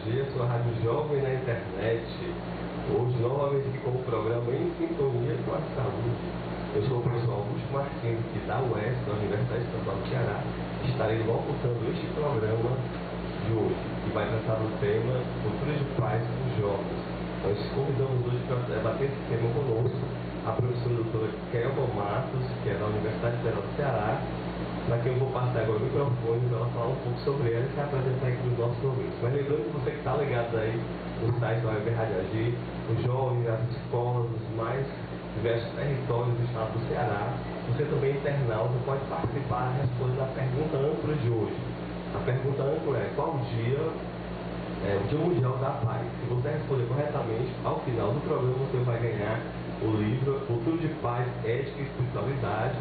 Reagir, a sua rádio jovem na internet. Hoje, novamente aqui com o programa Em Sintonia com a Saúde. Eu sou o professor Augusto Martins, aqui da UES, da Universidade Estadual do Ceará. Estarei locutando este programa de hoje, que vai tratar do tema Cultura de Paz com Jovens. Nós convidamos hoje para debater esse tema conosco a professora doutora Kelma Matos, que é da Universidade Federal do Ceará, para quem eu vou passar agora o microfone para ela falar um pouco sobre ela e se apresentar aqui nos nossos ouvintes. Mas lembrando que você que está ligado aí no site da UEB Rádio Agir, os jovens, as escolas, os mais diversos territórios do estado do Ceará, você também internauta pode participar respondendo a pergunta âncora de hoje. A pergunta âncora é: qual o Dia Mundial da Paz? Se você responder corretamente, ao final do programa você vai ganhar o livro Cultura de Paz, Ética e Espiritualidade,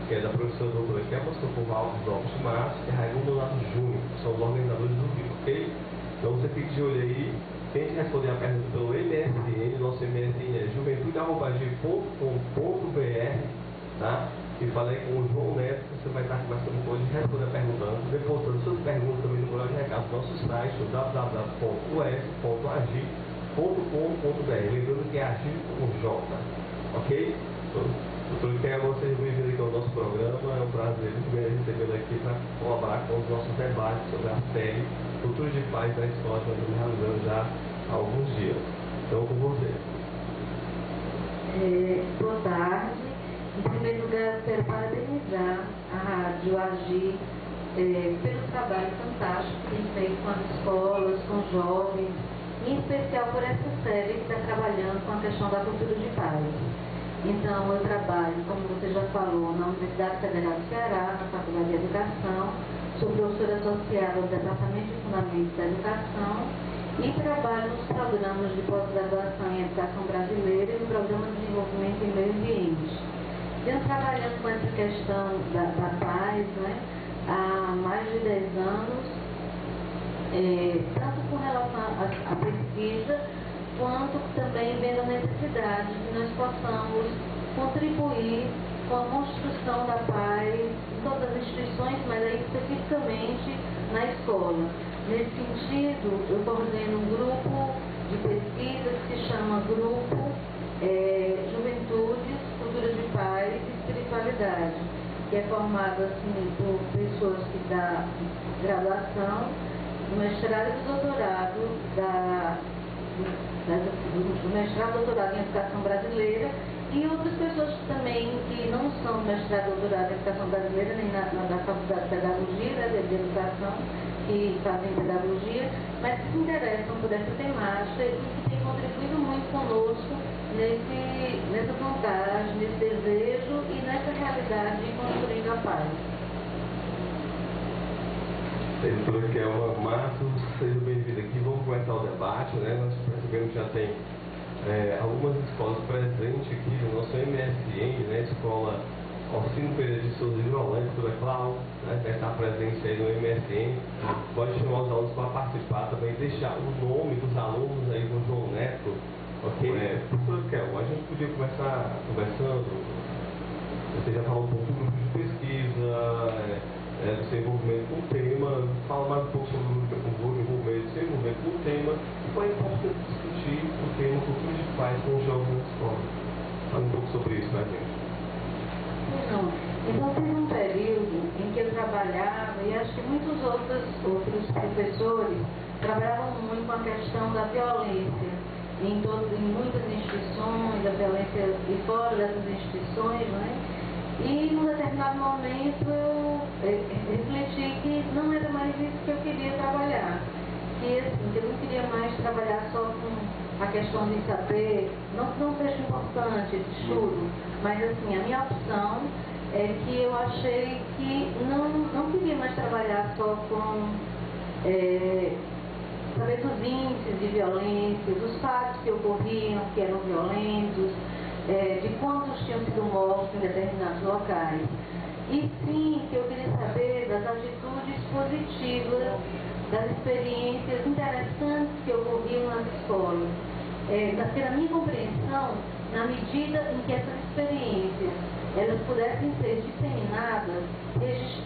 que é da professora doutora Kelma Alves de Março e Raimundo Donato Júnior, que são os organizadores do livro, ok? Então você fique de olho aí, tente responder a pergunta pelo MSN, nosso MSN é juventude@agir.com.br, tá? E falei com o João Neto, que você vai estar conversando com ele, responder a pergunta, depositando suas perguntas também no blog de recado do nosso site, www.us.agir.com.br, lembrando que é Agir com J, ok? Doutor Kelma, seja bem-vindo aqui ao nosso programa. É um prazer recebê-lo aqui para colaborar com os nossos debates sobre a série Cultura de Paz na Escola, que nós estamos realizando já há alguns dias. Então, com você. Boa tarde. Em primeiro lugar, quero parabenizar a Rádio Agir pelo trabalho fantástico que tem feito com as escolas, com os jovens, em especial por essa série que está trabalhando com a questão da cultura de paz. Então, eu trabalho, como você já falou, na Universidade Federal do Ceará, na Faculdade de Educação, sou professora associada ao Departamento de Fundamentos da Educação e trabalho nos programas de pós-graduação em Educação Brasileira e no Programa de Desenvolvimento em Meio Ambiente. Venho trabalhando com essa questão da paz, né, há mais de 10 anos, tanto com relação à pesquisa, quanto também vendo a necessidade de que nós possamos contribuir com a construção da paz em todas as instituições, mas aí especificamente na escola. Nesse sentido, eu coordeno um grupo de pesquisa que se chama Grupo Juventudes, Cultura de Paz e Espiritualidade, que é formado assim, por pessoas que da graduação, do mestrado e do doutorado do mestrado e doutorado em Educação Brasileira e outras pessoas também que não são mestrado e doutorado em Educação Brasileira nem da Faculdade de Pedagogia, né, de Educação, que fazem pedagogia, mas que se interessam por essa temática e que têm contribuído muito conosco nessa vontade, nesse desejo e nessa realidade de construir a paz. Doutora Kelma Matos, seja bem-vinda aqui. Vamos começar o debate, né? Nós percebemos que já tem algumas escolas presentes aqui no nosso MSN, né? Escola Orsino Pereira de Souza de Holanda, doutora Cláudia, né? Já está presente aí no MSN. Pode chamar os alunos para participar também, deixar o nome dos alunos aí com o João Neto, ok? Professora Kelma, a gente podia começar conversando. Você já falou um pouco do grupo de pesquisa, do seu envolvimento com o tema, fala mais um pouco sobre o envolvimento, seu envolvimento com o tema, e qual é a importância de discutir o tema Cultura de Paz com os jovens na escola. Fala um pouco sobre isso, né, gente? Então, teve um período em que eu trabalhava, e acho que muitos outros professores trabalhavam muito com a questão da violência em muitas instituições, da violência e fora dessas instituições, né? E, num determinado momento, eu refleti que não era mais isso que eu queria trabalhar. Que, assim, que eu não queria mais trabalhar só com a questão de saber, não seja importante de estudo, mas, assim, a minha opção é que eu achei que não queria mais trabalhar só com saber dos índices de violência, dos fatos que ocorriam, que eram violentos, de quantos tinham sido mortos em determinados locais. E sim, que eu queria saber das atitudes positivas, das experiências interessantes que ocorriam nas escolas. Na minha compreensão, na medida em que essas experiências elas pudessem ser disseminadas,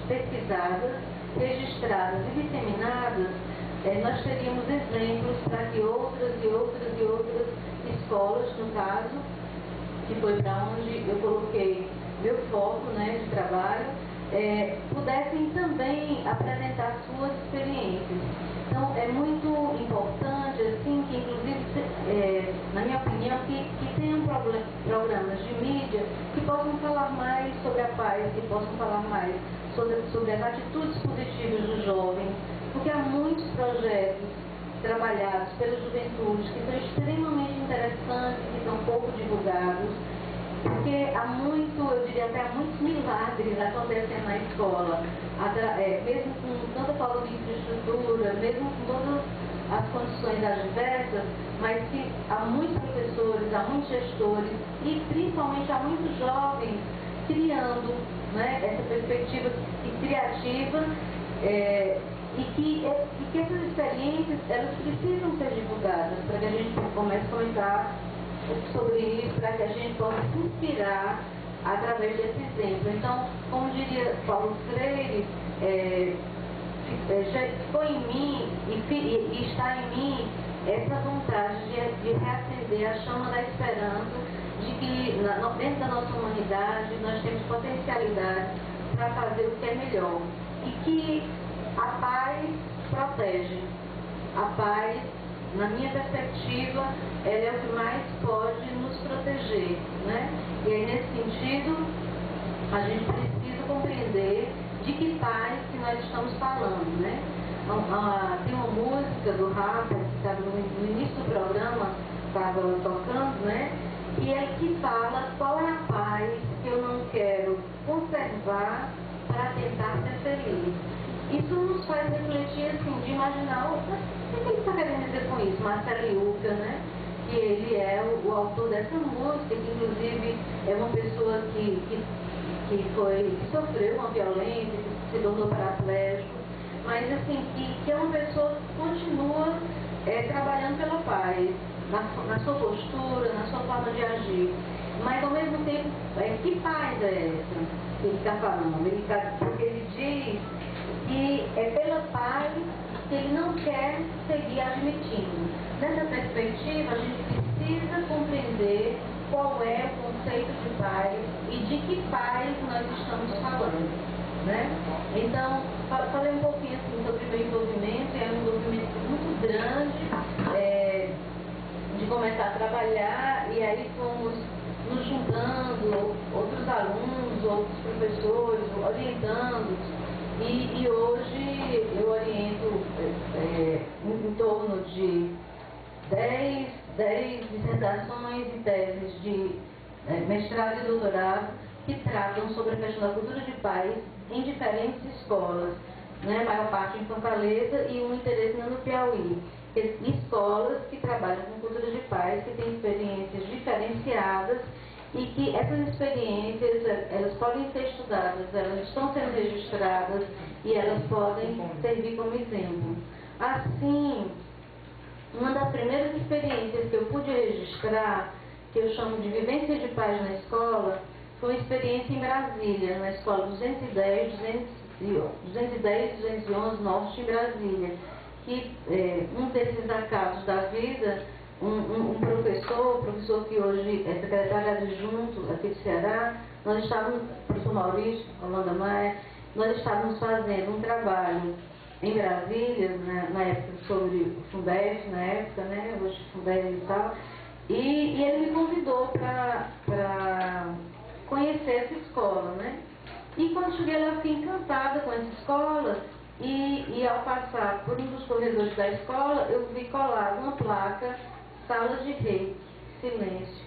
pesquisadas, registradas e disseminadas, nós teríamos exemplos para que outras e outras e outras escolas, no caso, que foi para onde eu coloquei meu foco, né, de trabalho, pudessem também apresentar suas experiências. Então, é muito importante, assim, que inclusive, na minha opinião, que tenham programas de mídia que possam falar mais sobre a paz, que possam falar mais sobre as atitudes positivas dos jovens, porque há muitos projetos trabalhados pela juventude que são extremamente interessantes e são pouco divulgados, porque há muito, eu diria até há muitos milagres acontecendo na escola, mesmo com tanta falta de infraestrutura, mesmo com todas as condições adversas, mas que há muitos professores, há muitos gestores e principalmente há muitos jovens criando, né, essa perspectiva criativa, e que essas experiências, elas precisam ser divulgadas para que a gente comece a comentar sobre isso, para que a gente possa se inspirar através desse exemplo. Então, como diria Paulo Freire, já ficou em mim e está em mim essa vontade de reacender a chama da esperança, de que dentro da nossa humanidade nós temos potencialidade para fazer o que é melhor e que a paz protege. A paz, na minha perspectiva, ela é o que mais pode nos proteger, né? E aí, nesse sentido, a gente precisa compreender de que paz que nós estamos falando, né? Tem uma música do Rafa, que estava no início do programa, estava tocando, né? E é que fala qual é a paz que eu não quero conservar para tentar ser feliz. Isso nos faz refletir, assim, de imaginar o que ele está querendo dizer com isso. Marcelo Iuca, né? Que ele é o autor dessa música, que inclusive é uma pessoa que sofreu uma violência, que se tornou paraplégico, mas assim, que é uma pessoa que continua trabalhando pela paz, na sua postura, na sua forma de agir. Mas ao mesmo tempo, que paz é essa que ele está falando? Porque ele diz que é pela paz que ele não quer seguir admitindo. Nessa perspectiva, a gente precisa compreender qual é o conceito de paz e de que paz nós estamos falando, né? Então, falei um pouquinho assim, sobre o meu envolvimento, é um envolvimento muito grande, de começar a trabalhar, e aí fomos nos juntando, outros alunos, outros professores, orientando. E hoje eu oriento em torno de 10 dissertações e teses de mestrado e doutorado que tratam sobre a questão da cultura de paz em diferentes escolas, né? A maior parte em Fortaleza e um interesse no Piauí. Escolas que trabalham com cultura de paz, que têm experiências diferenciadas e que essas experiências, elas podem ser estudadas, elas estão sendo registradas e elas podem servir como exemplo. Assim, uma das primeiras experiências que eu pude registrar, que eu chamo de vivência de paz na escola, foi uma experiência em Brasília, na escola 210 e 211 Norte em Brasília, que um desses acasos da vida, um professor que hoje é secretário adjunto aqui do Ceará, nós estávamos, professor Maurício, Holanda Maia, nós estávamos fazendo um trabalho em Brasília, na época sobre o Fundeb, na época, né, hoje Fundeb e tal, e ele me convidou para conhecer essa escola, né? E quando cheguei lá, eu fiquei encantada com essa escola. E ao passar por um dos corredores da escola, eu vi colada uma placa, sala de reiki, silêncio.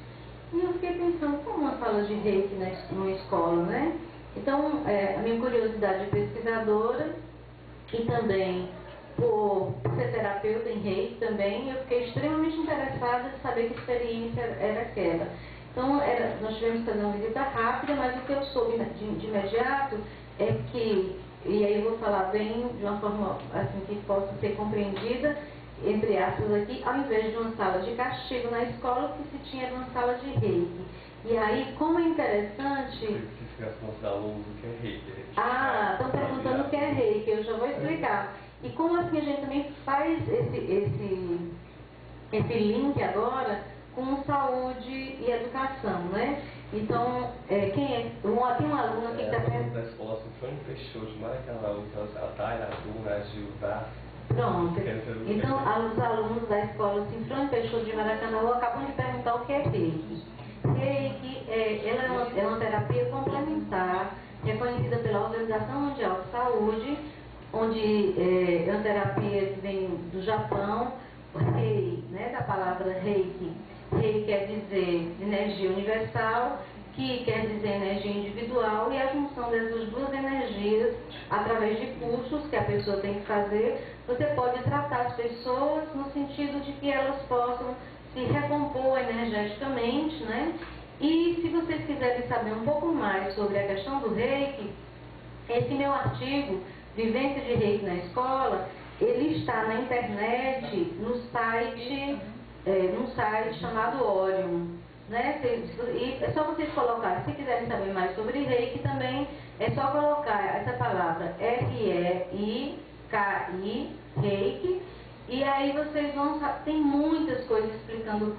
E eu fiquei pensando, como uma sala de reiki numa escola, né? Então, a minha curiosidade de pesquisadora e também por ser terapeuta em reiki também, eu fiquei extremamente interessada de saber que experiência era aquela. Então, nós tivemos que fazer uma visita rápida, mas o que eu soube de imediato é que, e aí eu vou falar bem de uma forma assim que possa ser compreendida, entre aspas aqui, ao invés de uma sala de castigo na escola, o que se tinha era uma sala de reiki. E aí, como é interessante... Eu queria que alunos o que é reiki. Estão perguntando o que é reiki, eu já vou explicar. E como assim a gente também faz esse link agora com saúde e educação, né? Então, tem um aluno aqui que está perto da escola Sinfrônia Peixoto de Maracanã, a Taira, a Bruna, a Gil, tá? Pronto. Então, os alunos da escola Sinfrônia Peixoto de Maracanã acabam de perguntar o que é reiki. Reiki ela é uma terapia complementar, reconhecida pela Organização Mundial de Saúde, onde é uma terapia que vem do Japão, Rei, né, da palavra Reiki. Rei quer dizer energia universal, Ki quer dizer energia individual, e a junção dessas duas energias, através de cursos que a pessoa tem que fazer, você pode tratar as pessoas no sentido de que elas possam se recompor energeticamente, né? E se vocês quiserem saber um pouco mais sobre a questão do Reiki, esse meu artigo, Vivência de Reiki na Escola, ele está na internet, no site, num site chamado Orion, né? E é só vocês colocarem, se quiserem saber mais sobre Reiki também, é só colocar essa palavra R-E-I-K-I, Reiki, e aí vocês vão saber, tem muitas coisas explicando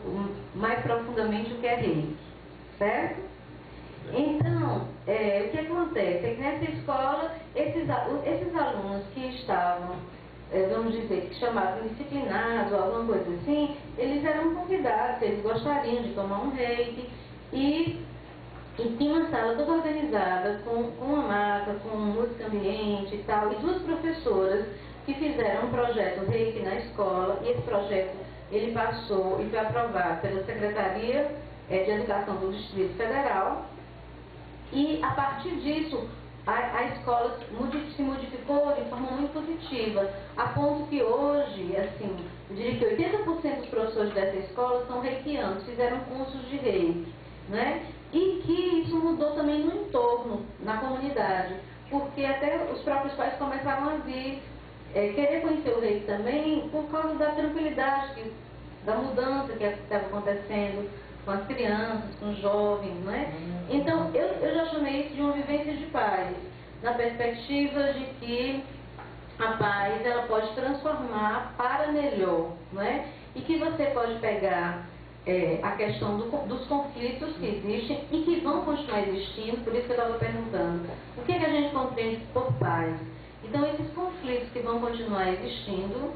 mais profundamente o que é Reiki, certo? Então, o que acontece é que nessa escola, esses alunos que estavam, vamos dizer, que chamavam disciplinados ou alguma coisa assim, eles eram convidados, eles gostariam de tomar um reiki, e tinha uma sala toda organizada, com uma maca, com música ambiente e tal, e duas professoras que fizeram um projeto reiki na escola, e esse projeto ele passou e foi aprovado pela Secretaria de Educação do Distrito Federal. E, a partir disso, a escola se modificou de forma muito positiva, a ponto que hoje, assim, eu diria que 80% dos professores dessa escola são reikianos, fizeram cursos de reiki, né? E que isso mudou também no entorno, na comunidade, porque até os próprios pais começaram a vir, querer conhecer o reiki também, por causa da tranquilidade, da mudança que estava acontecendo com as crianças, com os jovens, né? Então, eu já chamei isso de uma vivência de paz, na perspectiva de que a paz, ela pode transformar para melhor, né? E que você pode pegar a questão dos conflitos que existem e que vão continuar existindo, por isso que eu estava perguntando, o que a gente compreende por paz? Então, esses conflitos que vão continuar existindo,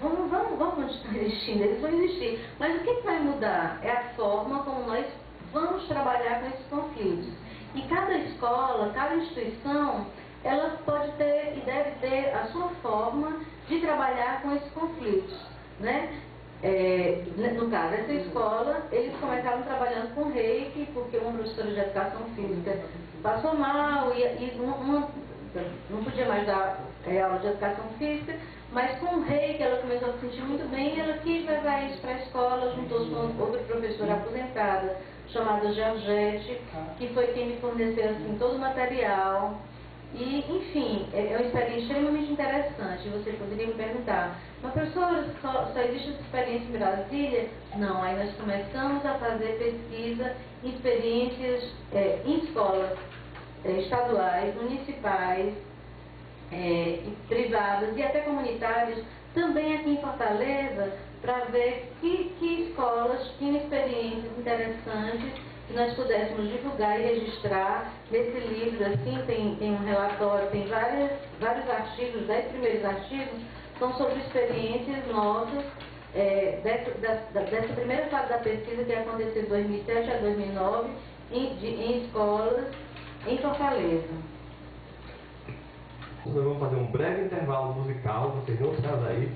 vão continuar existindo, eles vão existir. Mas o que vai mudar? É a forma como nós vamos trabalhar com esses conflitos. E cada escola, cada instituição, ela pode ter e deve ter a sua forma de trabalhar com esses conflitos, né? No caso, essa escola, eles começaram trabalhando com reiki, porque uma professora de educação física passou mal e não podia mais dar aula de educação física, mas com o reiki ela começou a se sentir muito bem e ela quis levar isso para a escola, juntou-se com outra professora aposentada, chamada Georgette, que foi quem me forneceu assim, todo o material. E, enfim, é uma experiência extremamente interessante. Você poderia me perguntar, mas professora, só existe essa experiência em Brasília? Não, aí nós começamos a fazer pesquisa em experiências em escolas estaduais, municipais, privadas e até comunitárias, também aqui em Fortaleza, para ver que escolas tinham experiências interessantes que nós pudéssemos divulgar e registrar. Nesse livro, assim, tem um relatório, tem vários artigos, 10 primeiros artigos, são sobre experiências nossas, dessa primeira fase da pesquisa que aconteceu de 2007 a 2009, em escolas em Fortaleza. Nós vamos fazer um breve intervalo musical, vocês não saiam daí.